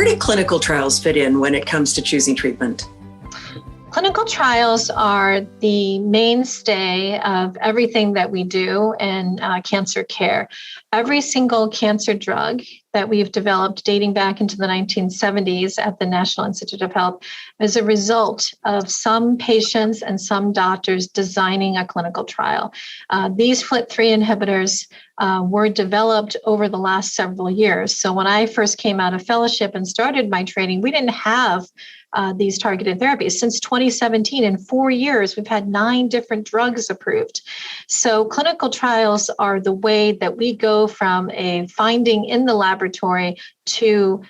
Where do clinical trials fit in when it comes to choosing treatment? Clinical trials are the mainstay of everything that we do in cancer care. Every single cancer drug that we've developed dating back into the 1970s at the National Institute of Health is a result of some patients and some doctors designing a clinical trial. These FLT3 inhibitors were developed over the last several years. So when I first came out of fellowship and started my training, we didn't have these targeted therapies. Since 2017, in 4 years, we've had 9 different drugs approved. So clinical trials are the way that we go from a finding in the laboratory to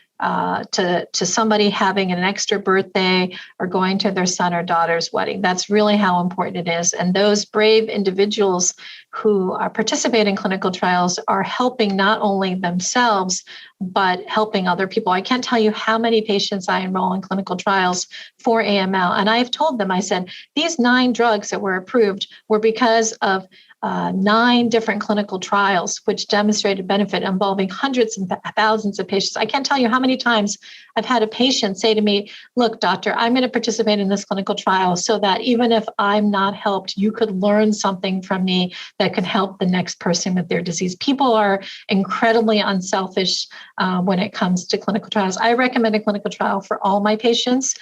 somebody having an extra birthday or going to their son or daughter's wedding. That's really how important it is. And those brave individuals who participate in clinical trials are helping not only themselves, but helping other people. I can't tell you how many patients I enroll in clinical trials for AML. And I've told them, I said, these 9 drugs that were approved were because of 9 different clinical trials, which demonstrated benefit involving hundreds and thousands of patients. I can't tell you how many times I've had a patient say to me, look, doctor, I'm going to participate in this clinical trial so that even if I'm not helped, you could learn something from me that could help the next person with their disease. People are incredibly unselfish when it comes to clinical trials. I recommend a clinical trial for all my patients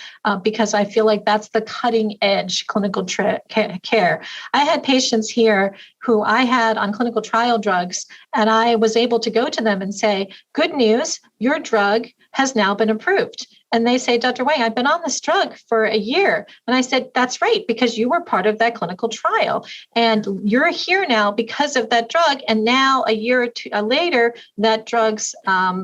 because I feel like that's the cutting edge clinical care. I had patients here who I had on clinical trial drugs, and I was able to go to them and say, good news, your drug has now been approved. And they say, Dr. Wang, I've been on this drug for a year. And I said, that's right, because you were part of that clinical trial. And you're here now because of that drug. And now a year or two later, that drug's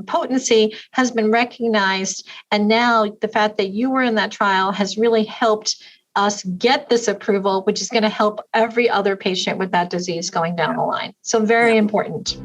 potency has been recognized. And now the fact that you were in that trial has really helped us get this approval, which is going to help every other patient with that disease going down the line. So very important.